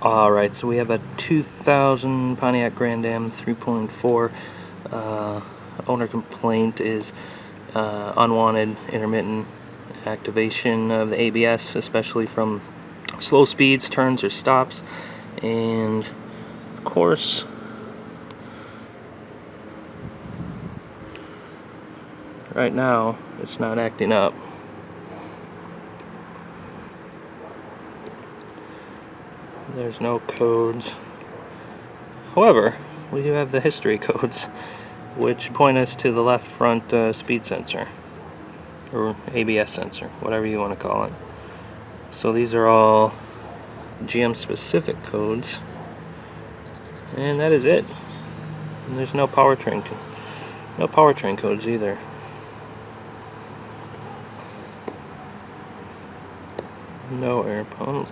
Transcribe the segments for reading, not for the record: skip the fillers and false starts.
Alright, so we have a 2000 Pontiac Grand Am 3.4. Owner complaint is unwanted intermittent activation of the ABS, especially from slow speeds, turns, or stops. And of course, right now it's not acting up. There's no codes. However, we do have the history codes, which point us to the left front speed sensor, or ABS sensor, whatever you want to call it. So these are all GM specific codes, and that is it. And there's no powertrain codes either. No air pump.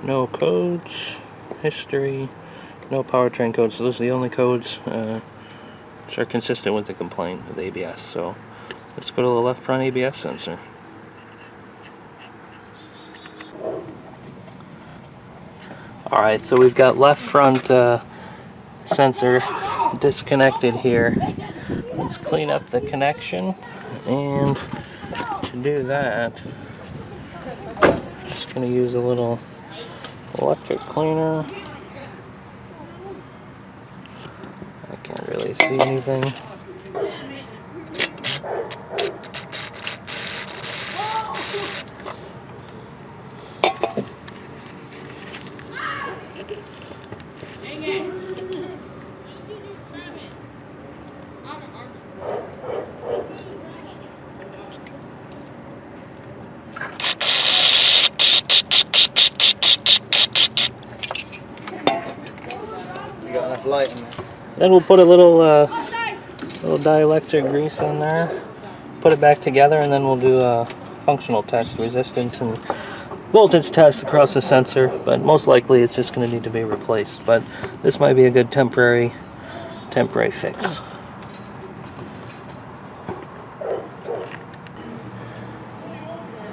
No codes, history, no powertrain codes. So those are the only codes which are consistent with the complaint of the ABS. So let's go to the left front ABS sensor. Alright, so we've got left front sensor disconnected here. Let's clean up the connection, and to do that, I'm just going to use a little electric cleaner. I can't really see anything. Light in there. Then we'll put a little dielectric grease in there, put it back together, and then we'll do a functional test, resistance and voltage test across the sensor. But most likely it's just going to need to be replaced. But this might be a good temporary fix.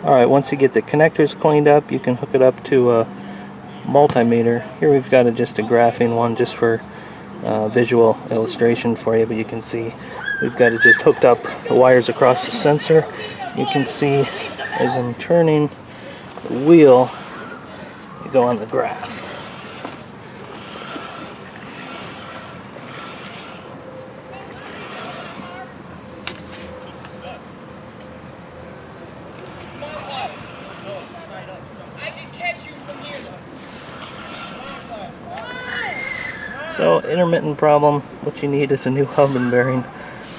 Alright, once you get the connectors cleaned up, you can hook it up to a multimeter. Here we've got just a graphing one just for visual illustration for you, but you can see we've got it just hooked up the wires across the sensor. You can see as I'm turning the wheel, you go on the graph. So, intermittent problem, what you need is a new hub and bearing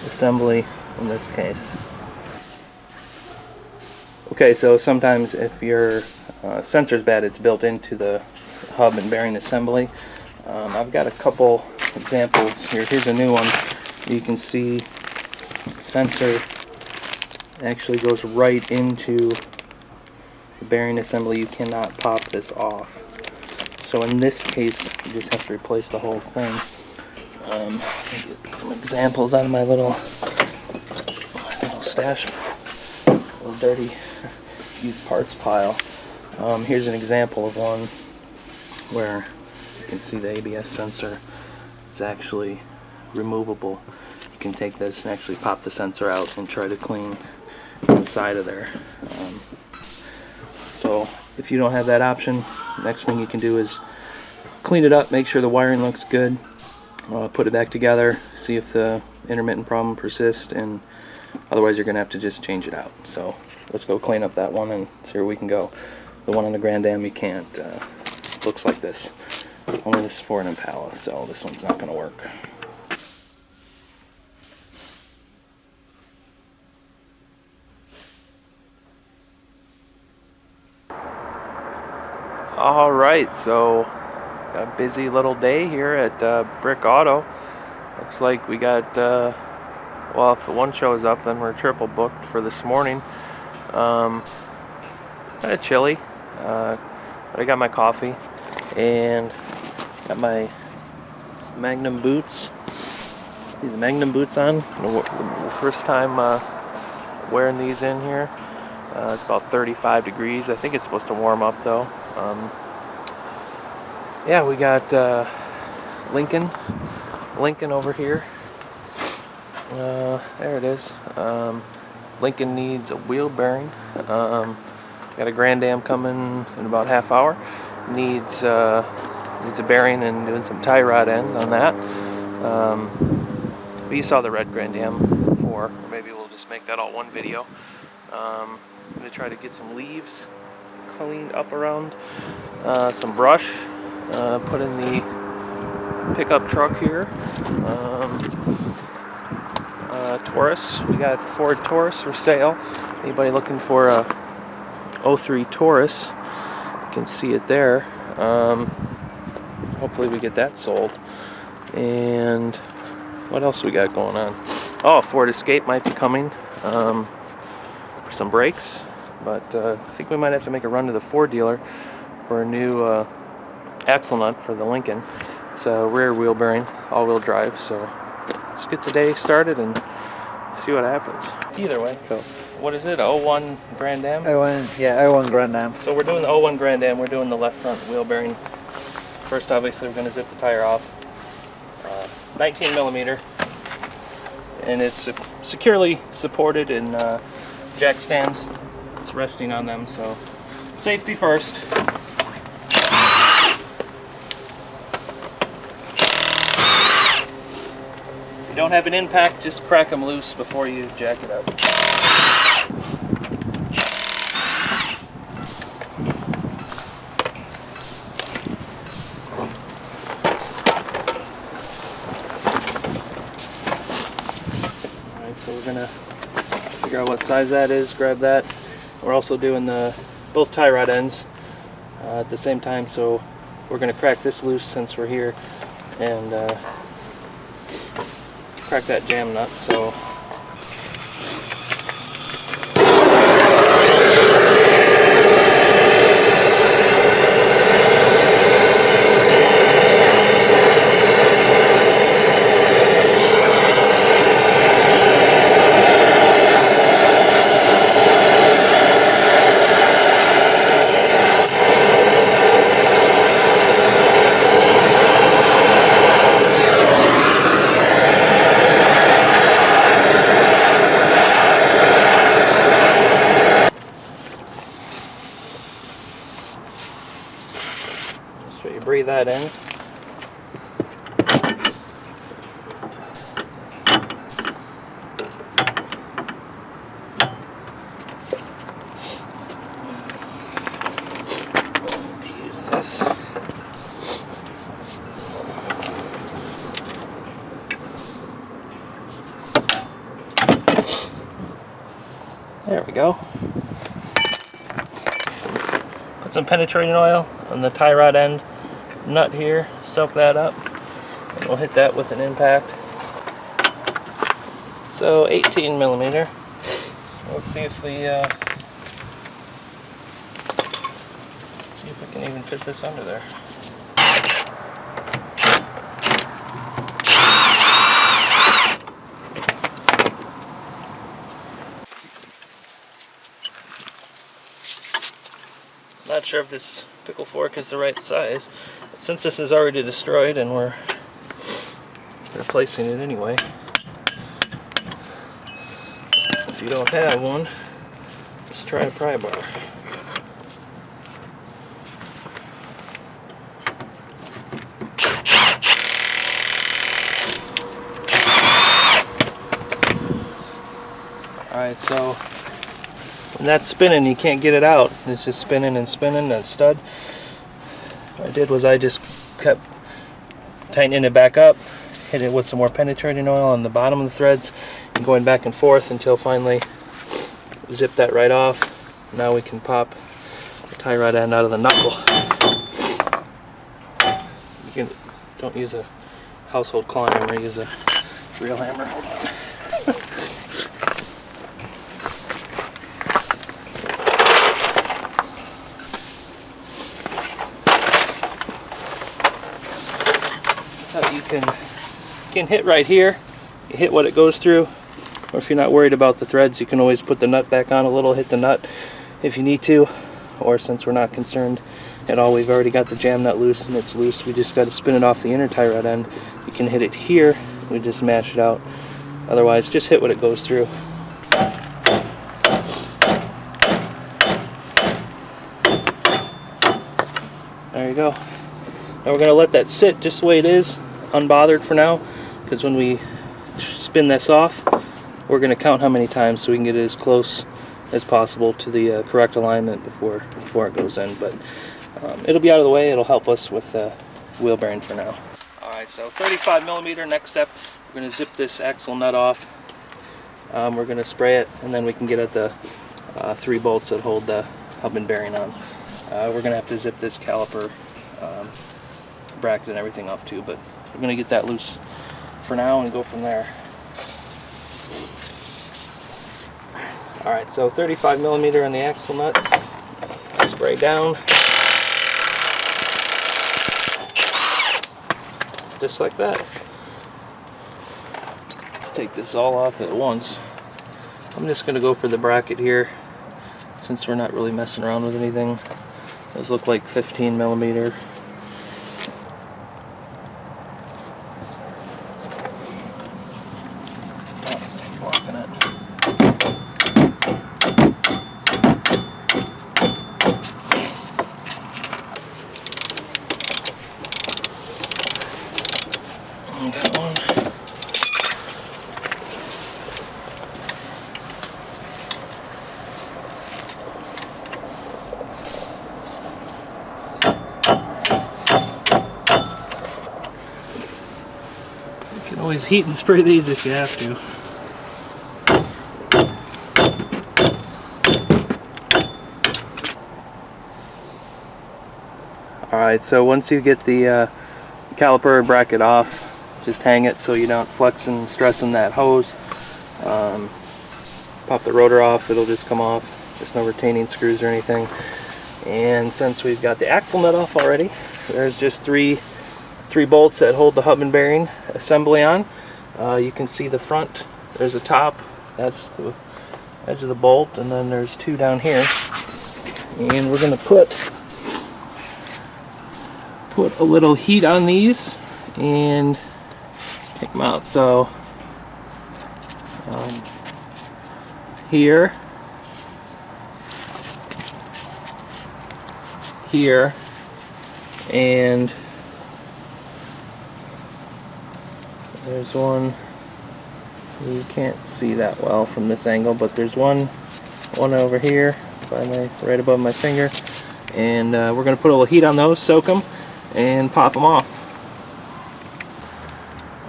assembly in this case. Okay, so sometimes if your sensor's bad, it's built into the hub and bearing assembly. I've got a couple examples here. Here's a new one. You can see the sensor actually goes right into the bearing assembly. You cannot pop this off. So in this case, you just have to replace the whole thing. Get some examples out of my little stash, little dirty used parts pile. Here's an example of one where you can see the ABS sensor is actually removable. You can take this and actually pop the sensor out and try to clean inside of there. So if you don't have that option, next thing you can do is clean it up, make sure the wiring looks good, put it back together, see if the intermittent problem persists, and otherwise you're going to have to just change it out. So let's go clean up that one and see where we can go. The one on the Grand Am you can't. Looks like this. Only this is for an Impala, so this one's not going to work. Alright, so got a busy little day here at Brick Auto. Looks like we got, well, if the one shows up, then we're triple booked for this morning. Kind of chilly, but I got my coffee and got my Magnum boots. These Magnum boots on. The first time wearing these in here. It's about 35 degrees. I think it's supposed to warm up though. Yeah, we got Lincoln over here. There it is. Lincoln needs a wheel bearing. Got a Grand Am coming in about half hour. Needs a bearing and doing some tie rod ends on that. But you saw the red Grand Am before, or maybe we'll just make that all one video. I'm gonna try to get some leaves cleaned up around, some brush put in the pickup truck here. Taurus, we got Ford Taurus for sale. Anybody looking for a 03 Taurus, you can see it there. Hopefully we get that sold. And what else we got going on? Oh, Ford Escape might be coming for some brakes, but I think we might have to make a run to the Ford dealer for a new axle nut for the Lincoln. It's a rear wheel bearing, all-wheel drive, so let's get the day started and see what happens. Either way, Cool. what is it, 01 Grand Am? 01 Grand Am. So we're doing the 01 Grand Am, we're doing the left front wheel bearing. First, obviously, we're going to zip the tire off. 19 millimeter, and it's securely supported in jack stands. It's resting on them, so safety first. If you don't have an impact, just crack them loose before you jack it up. So we're gonna figure out what size that is, grab that. We're also doing both tie rod ends at the same time, so we're gonna crack this loose since we're here and crack that jam nut. So you breathe that in. Jesus. There we go. Put some penetrating oil on the tie rod end nut here, soak that up, and we'll hit that with an impact. So 18 millimeter. Let's see if we can even fit this under there. Not sure if this pickle fork is the right size, but since this is already destroyed and we're replacing it anyway, if you don't have one, just try a pry bar. Alright, so when that's spinning, you can't get it out. It's just spinning and spinning, that stud. What I did was I just kept tightening it back up, hit it with some more penetrating oil on the bottom of the threads, and going back and forth until finally zip that right off. Now we can pop the tie rod end out of the knuckle. Don't use a household claw hammer, use a real hammer. Hold on. You can hit right here, you hit what it goes through, or if you're not worried about the threads, you can always put the nut back on a little, hit the nut if you need to, or since we're not concerned at all, we've already got the jam nut loose and it's loose, we just got to spin it off the inner tie rod end. You can hit it here, we just mash it out. Otherwise, just hit what it goes through. There you go. Now we're going to let that sit just the way it is, unbothered for now, because when we spin this off, we're going to count how many times so we can get it as close as possible to the correct alignment before it goes in. But it'll be out of the way. It'll help us with wheel bearing for now. Alright, so 35 millimeter. Next step, we're going to zip this axle nut off. We're going to spray it, and then we can get at the 3 bolts that hold the hub and bearing on. We're going to have to zip this caliper bracket and everything off too, but we're going to get that loose for now and go from there. Alright, so 35 millimeter on the axle nut. Spray down. Just like that. Let's take this all off at once. I'm just going to go for the bracket here since we're not really messing around with anything. Those look like 15 millimeter. That one. You can always heat and spray these if you have to. Alright, so once you get the caliper bracket off, just hang it so you don't flex and stressing that hose. Pop the rotor off, it'll just come off. There's no retaining screws or anything. And since we've got the axle nut off already, there's just three bolts that hold the hub and bearing assembly on. You can see the front, there's a top, that's the edge of the bolt, and then there's 2 down here. And we're going to put a little heat on these and take them out. So here, and there's one. You can't see that well from this angle, but there's one over here right above my finger, and we're going to put a little heat on those, soak them, and pop them off.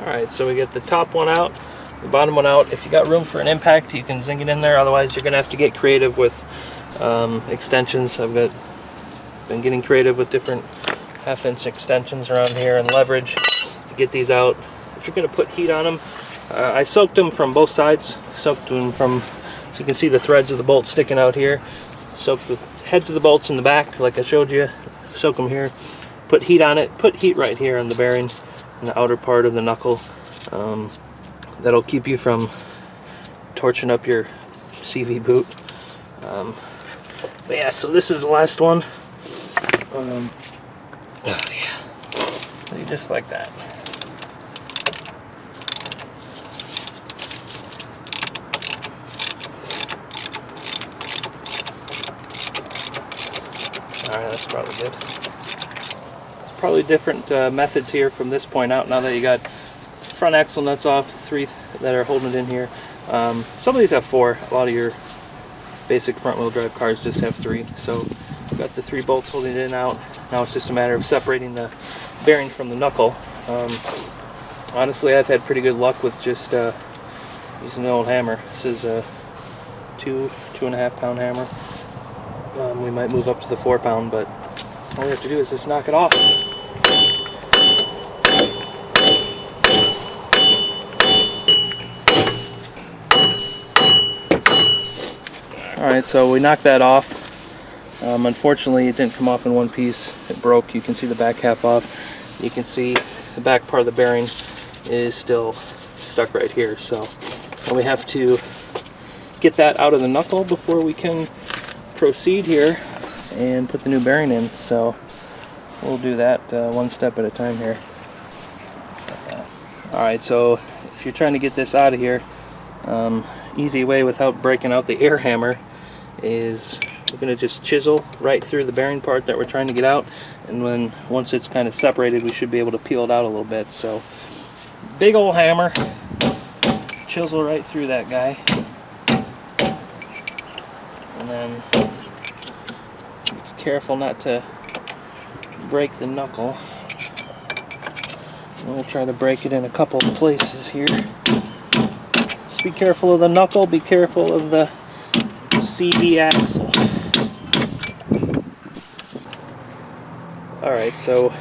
Alright, so we get the top one out, the bottom one out. If you got room for an impact, you can zing it in there. Otherwise, you're going to have to get creative with extensions. I've been getting creative with different 1/2-inch extensions around here and leverage to get these out. If you're going to put heat on them, I soaked them from both sides. Soaked them from, so you can see the threads of the bolts sticking out here. Soaked the heads of the bolts in the back, like I showed you. Soak them here. Put heat on it. Put heat right here on the bearing, in the outer part of the knuckle. That'll keep you from torching up your CV boot. But yeah, so this is the last one. Oh yeah, just like that. Alright, that's probably good. There's probably different methods here from this point out, now that you got front axle nuts off, 3 that are holding it in here. Some of these have 4. A lot of your basic front wheel drive cars just have 3. So we've got the 3 bolts holding it in out. Now it's just a matter of separating the bearing from the knuckle. Honestly, I've had pretty good luck with just using an old hammer. This is a 2.5 pound hammer. We might move up to the 4 pound, but all we have to do is just knock it off. Alright, so we knocked that off. Unfortunately, it didn't come off in one piece. It broke. You can see the back half off. You can see the back part of the bearing is still stuck right here. So And we have to get that out of the knuckle before we can proceed here and put the new bearing in. So we'll do that one step at a time here. Alright, so if you're trying to get this out of here, easy way without breaking out the air hammer is we're going to just chisel right through the bearing part that we're trying to get out, and once it's kind of separated, we should be able to peel it out a little bit. So big old hammer, chisel right through that guy, and then be careful not to break the knuckle. And we'll try to break it in a couple of places here. Just be careful of the knuckle, be careful of the CD axle. Alright, so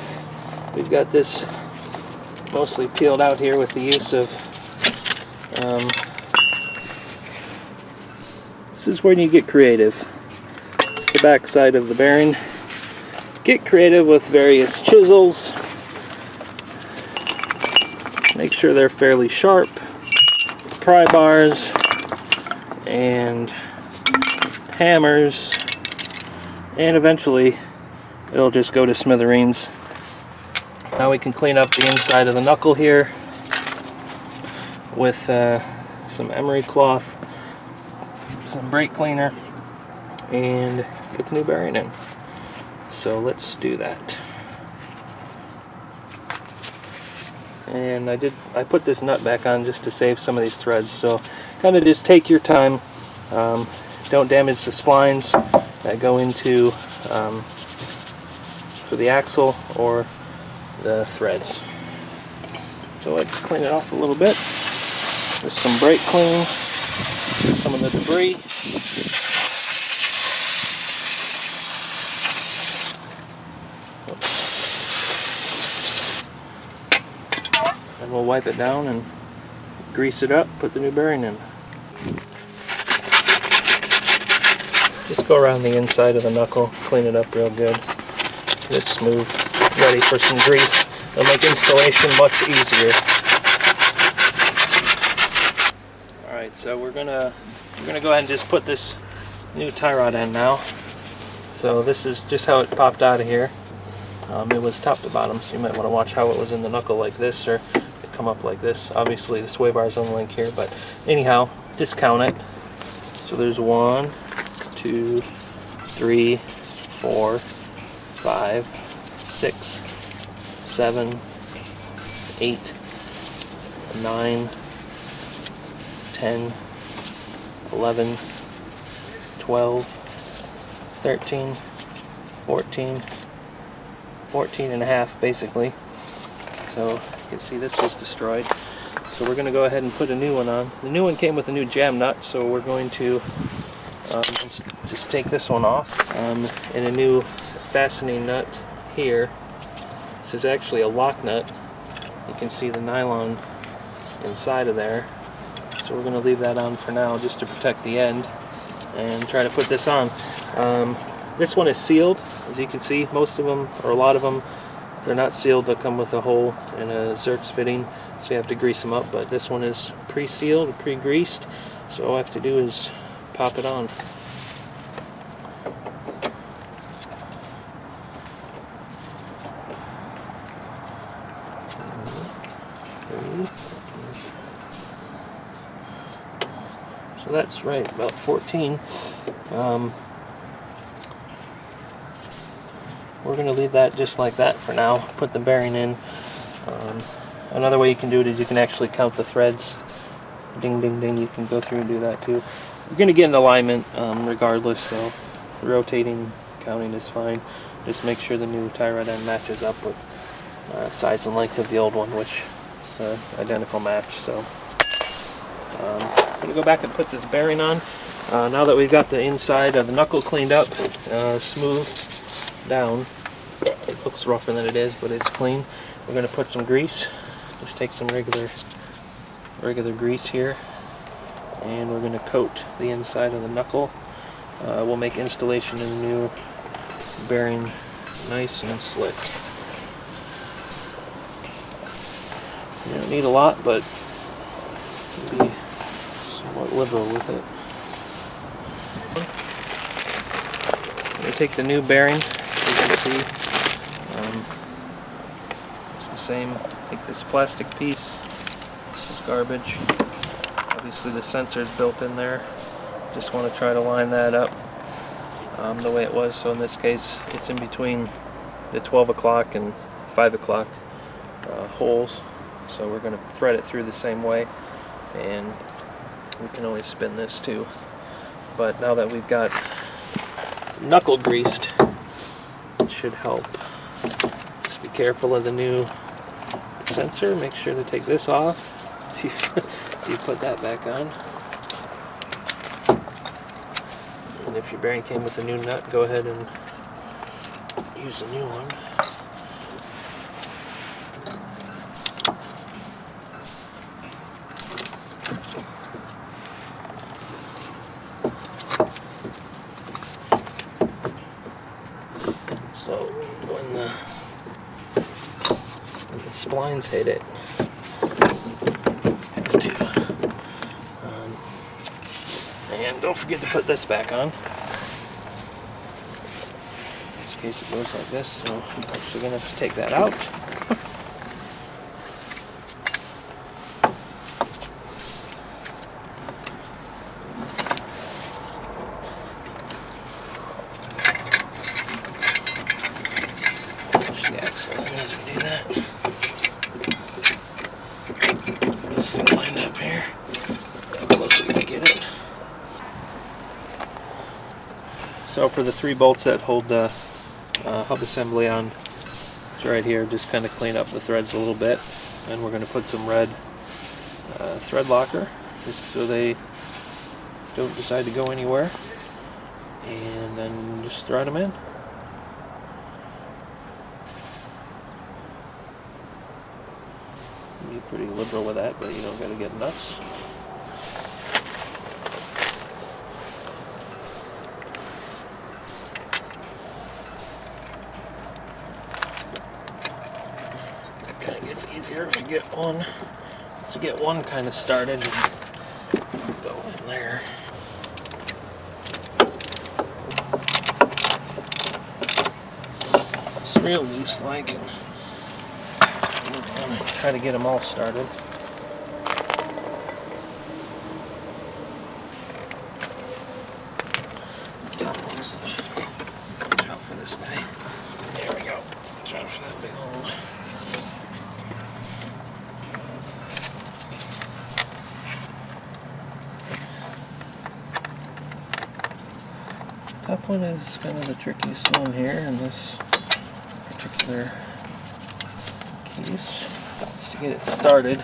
we've got this mostly peeled out here with the use of this is when you get creative. It's the back side of the bearing. Get creative with various chisels. Make sure they're fairly sharp. Pry bars and hammers, and eventually it'll just go to smithereens. Now we can clean up the inside of the knuckle here with some emery cloth, some brake cleaner, and put the new bearing in. So let's do that. And I put this nut back on just to save some of these threads, so kind of just take your time. Don't damage the splines that go into for the axle or the threads. So let's clean it off a little bit with some brake clean, some of the debris. And we'll wipe it down and grease it up, put the new bearing in. Just go around the inside of the knuckle, clean it up real good. Get it smooth, ready for some grease. It'll make installation much easier. Alright, so we're gonna go ahead and just put this new tie rod in now. So this is just how it popped out of here. It was top to bottom, so you might want to watch how it was in the knuckle like this, or it come up like this. Obviously the sway bar is on the link here, but anyhow, just count it. So there's 1, 2, 3, 4, 5, 6, 7, 8, 9, 10, 11, 12, 13, 14, 14 and a half basically. So you can see this was destroyed. So we're going to go ahead and put a new one on. The new one came with a new jam nut, so we're going to just take this one off, and a new fastening nut here. This is actually a lock nut. You can see the nylon inside of there. So we're going to leave that on for now just to protect the end and try to put this on. This one is sealed, as you can see. Most of them, or a lot of them, they're not sealed. They'll come with a hole and a Zerk's fitting, so you have to grease them up. But this one is pre-sealed, pre-greased, so all I have to do is pop it on. So that's right, about 14. We're going to leave that just like that for now. Put the bearing in. Another way you can do it is you can actually count the threads. Ding, ding, ding. You can go through and do that too. You're going to get in alignment regardless, so rotating, counting is fine. Just make sure the new tie rod end matches up with size and length of the old one, which is an identical match. So I'm going to go back and put this bearing on. Now that we've got the inside of the knuckle cleaned up, smoothed down, it looks rougher than it is, but it's clean. We're going to put some grease. Just take some regular grease here, and we're going to coat the inside of the knuckle. We'll make installation of the new bearing nice and slick. You don't need a lot, but it'll be somewhat liberal with it. I'm going to take the new bearing, as you can see. It's the same. Take this plastic piece. This is garbage. Obviously the sensor is built in there. Just want to try to line that up the way it was. So in this case, it's in between the 12 o'clock and 5 o'clock holes. So we're going to thread it through the same way, and we can always spin this too. But now that we've got knuckle greased, it should help. Just be careful of the new sensor. Make sure to take this off if you put that back on. And if your bearing came with a new nut, go ahead and use a new one. So when the splines hit it, and don't forget to put this back on. In this case it goes like this, so I'm actually going to take that out. Push the axle in as we do that. Just stay lined up here. How close we can get it. So for the 3 bolts that hold the hub assembly on, it's right here. Just kind of clean up the threads a little bit, and we're going to put some red thread locker just so they don't decide to go anywhere, and then just thread them in. Be pretty liberal with that, but you don't got to get nuts. Kind of gets easier if you get one. Once you get one kind of started, and go from there. It's real loose like, and I'm gonna try to get them all started. Watch out for this guy. There we go. Watch out for that big hole. Top one is kind of the trickiest one here in this particular case. Just to get it started,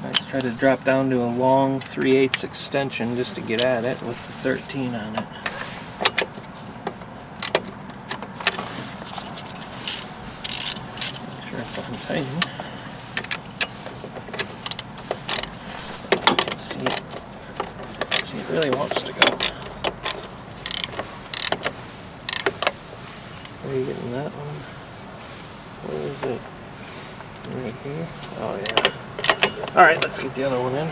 I try to drop down to a long 3/8 extension just to get at it with the 13 on it. Make sure it's untightened. You can see it really wants to go. Are you getting that one? Where is it? Right here? Oh yeah. Alright, let's get the other one in.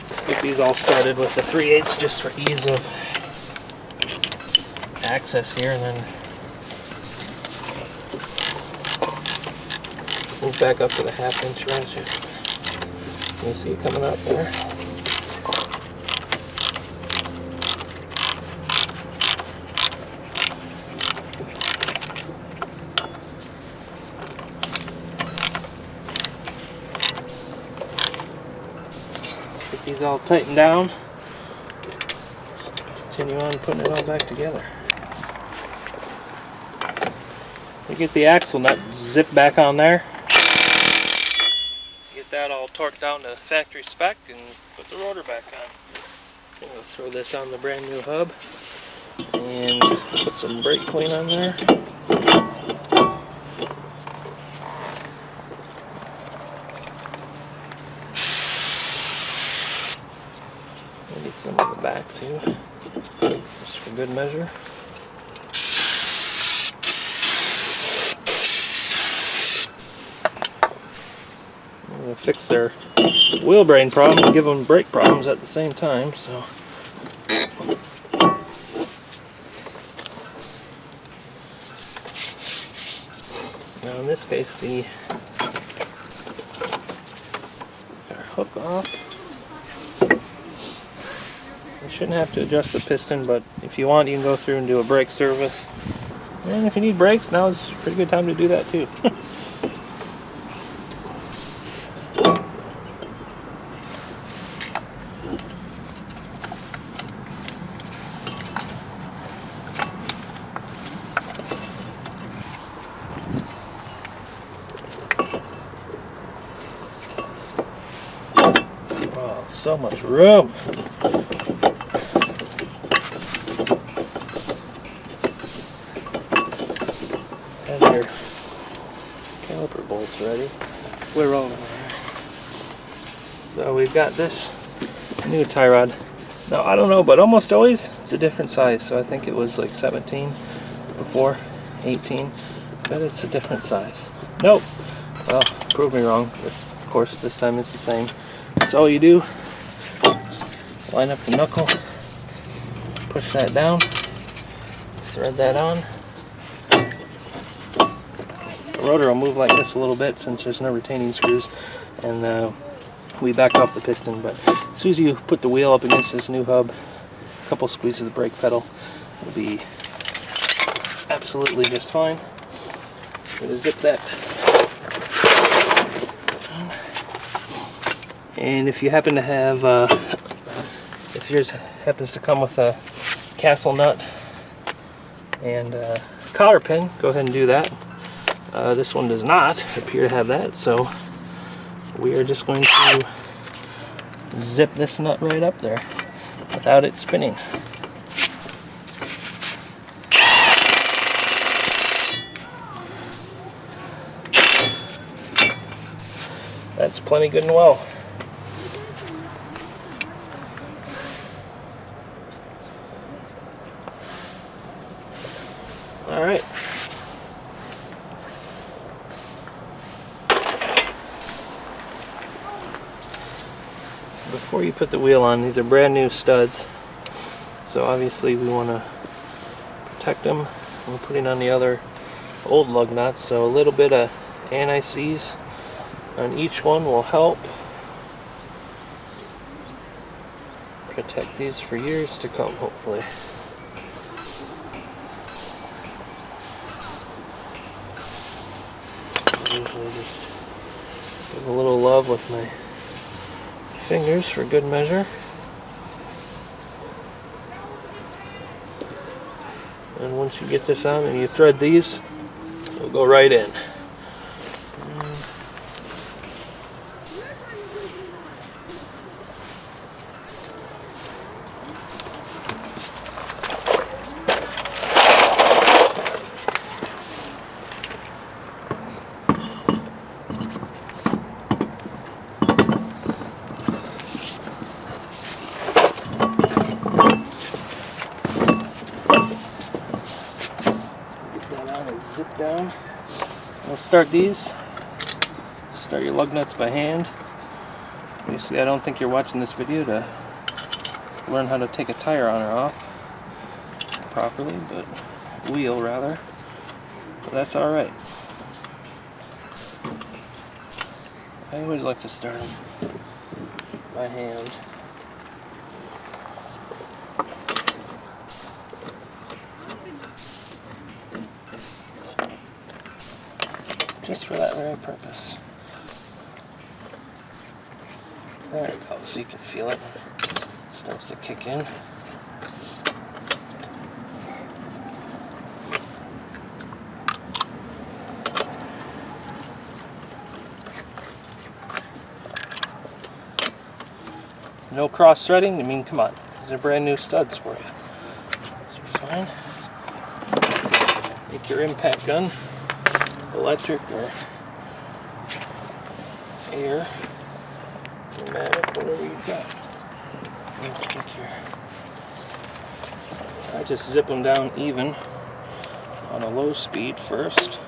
Let's get these all started with the 3/8 just for ease of access here, and then move back up to the 1/2 inch ratchet. Can you see it coming up there? Get these all tightened down. Continue on putting it all back together. You get the axle nut zip back on there. Get that all torqued down to factory spec and put the rotor back on. We'll throw this on the brand new hub and put some brake clean on there. We'll get some of the back too, just for good measure. to fix their wheel bearing problem and give them brake problems at the same time. So. Now in this case, the hook off. You shouldn't have to adjust the piston, but if you want, you can go through and do a brake service. And if you need brakes, now is a pretty good time to do that too. Oh, so much room. Have your caliper bolts ready. We're rolling. So we've got this new tie rod. Now I don't know, but almost always it's a different size. So I think it was like 17 before, 18, but it's a different size. Nope. Well, prove me wrong. Of course, this time it's the same. So all you do, line up the knuckle, push that down, thread that on. The rotor will move like this a little bit since there's no retaining screws, and we backed off the piston, but as soon as you put the wheel up against this new hub, a couple squeezes of the brake pedal, it'll be absolutely just fine. I'm going to zip that. And if you happen to have, if yours happens to come with a castle nut and a cotter pin, go ahead and do that. This one does not appear to have that, so we are just going to zip this nut right up there without it spinning. That's plenty good and well. All right. Before you put the wheel on, these are brand new studs, so obviously we want to protect them. We're putting on the other old lug nuts, so a little bit of anti-seize on each one will help protect these for years to come, hopefully. I usually just give a little love with my fingers for good measure. And once you get this on and you thread these, it'll go right in. Zip down. We'll start these. Start your lug nuts by hand. Obviously, I don't think you're watching this video to learn how to take a tire on or off properly, but wheel rather. But that's all right. I always like to start them by hand. Just for that very purpose. There it goes, so you can feel it. It starts to kick in. No cross threading, I mean, come on. These are brand new studs for you. These are fine. Take your impact gun, electric or air, pneumatic, whatever you've got. I just zip them down even on a low speed first.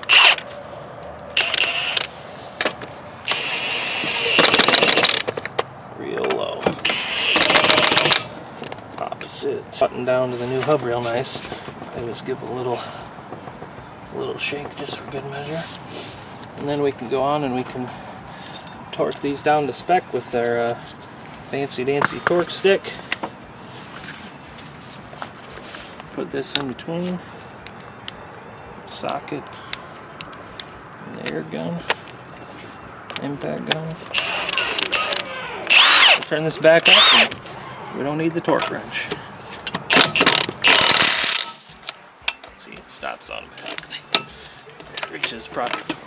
it's buttoned down to the new hub real nice. I just give a little shake just for good measure. And then we can go on and we can torque these down to spec with our fancy dancy torque stick. Put this in between socket and the air gun, impact gun. Turn this back up and we don't need the torque wrench. See, it stops automatically. It reaches proper torque.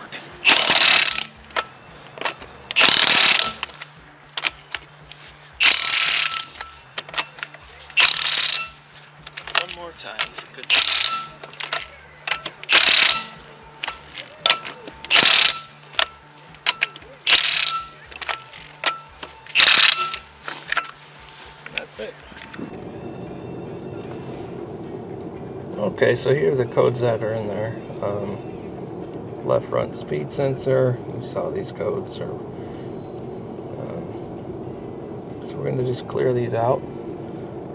One more time for good measure. That's it. Okay, so here are the codes that are in there. Left front speed sensor. We saw these codes. So we're going to just clear these out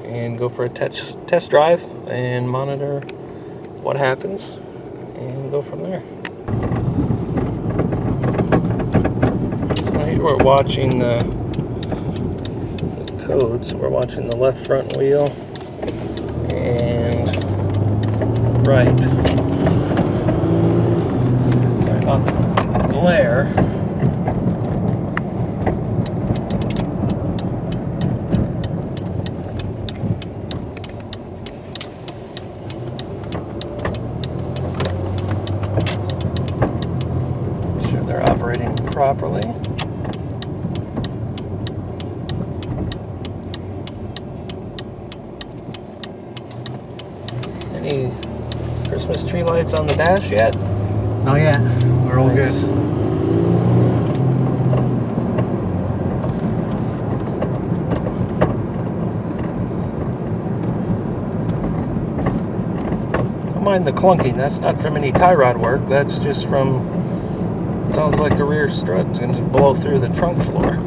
and go for a test drive and monitor what happens and go from there. So here we're watching the codes. We're watching the left front wheel and right. Sorry about the glare. Make sure they're operating properly. Any Christmas tree lights on the dash yet? Not yet. We're all Nice. good. Don't mind the clunking. That's not from any tie rod work. That's just from, it sounds like the rear strut's going to blow through the trunk floor.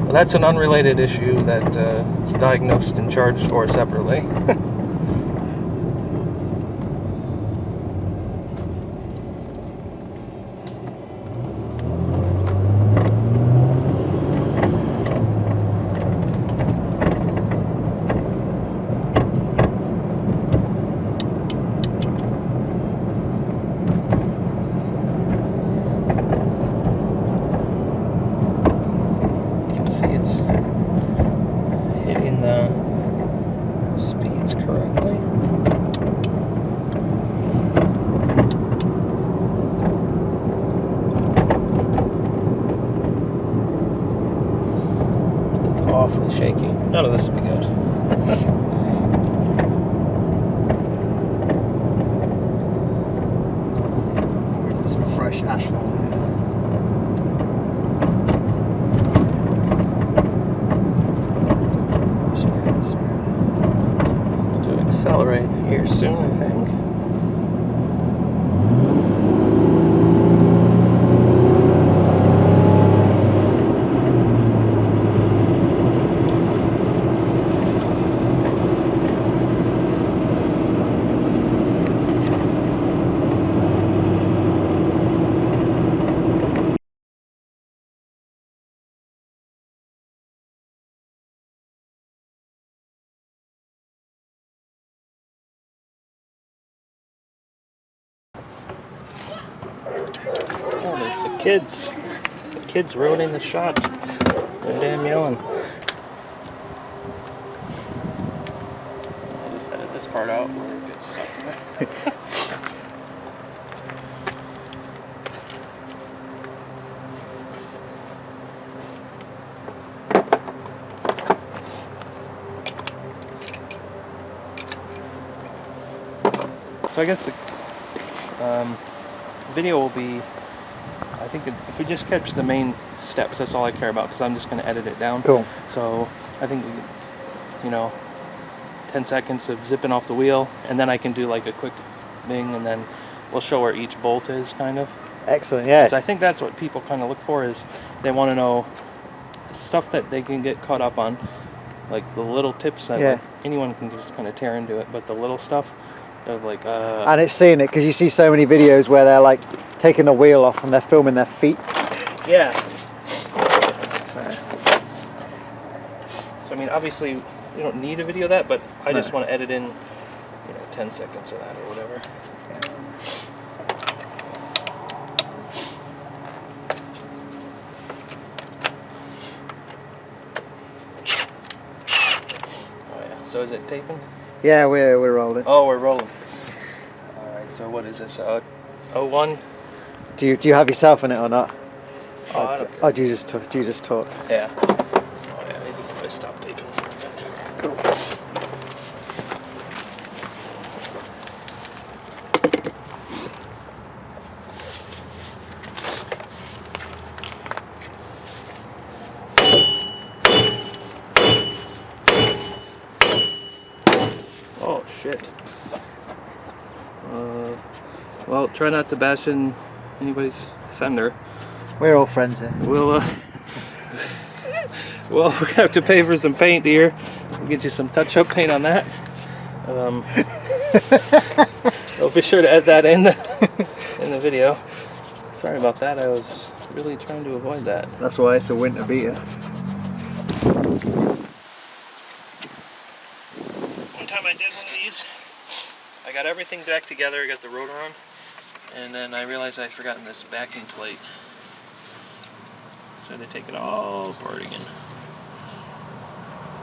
Well, that's an unrelated issue that is diagnosed and charged for separately. See, it's hitting the speeds correctly. It's awfully shaky. None of this will be good. Some fresh asphalt. Accelerate here soon, I think. Oh, there's the kids. The kids ruining the shot. They're damn yelling. I'll just edit this part out where it gets stuck. So I guess the video will be, I think that if we just catch the main steps, that's all I care about, because I'm just going to edit it down. Cool. So I think, 10 seconds of zipping off the wheel, and then I can do like a quick thing, and then we'll show where each bolt is, kind of. Excellent, yeah. So I think that's what people kind of look for, is they want to know stuff that they can get caught up on. like the little tips that Yeah. like, anyone can just kind of tear into it, but the little stuff, they're like, And it's seeing it because you see so many videos where they're like taking the wheel off and they're filming their feet. yeah. So, So I mean, obviously, you don't need a video of that, but I just No. want to edit in, 10 seconds of that or whatever. Oh yeah. So is it taping? yeah, we're rolling. Oh, we're rolling. All right. So what is this? 01. Do you have yourself in it or not? Oh, I don't Or do you just talk? Yeah. Oh yeah. Maybe if I stop taping for a minute. Cool. Oh shit. Well, try not to bash in anybody's fender. We're all friends here. We'll well, we have to pay for some paint here. We'll get you some touch-up paint on that. I'll be sure to add that in the video. Sorry about that. I was really trying to avoid that. That's why it's a winter beater. One time I did one of these. I got everything back together. I got the rotor on, and then I realized I'd forgotten this backing plate. So I had to take it all apart again.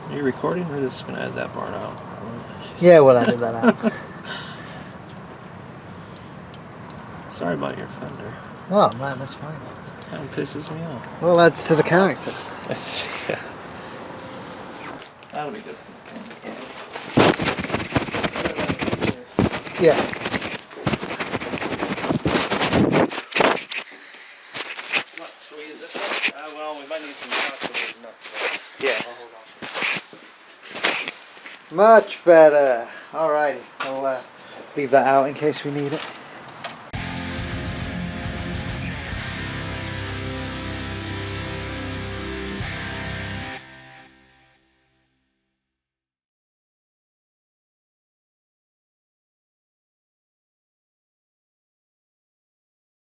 Are you recording? We're just gonna add that part out. Yeah, we'll edit that out. Sorry about your fender. Oh man, that's fine. Kind of pisses me off. Well, adds to the character. Yeah. That'll be good. Yeah. Should we use this one? Well, we might need some shots with those nuts. So Yeah. I'll hold on. Much better. Alrighty, I'll leave that out in case we need it.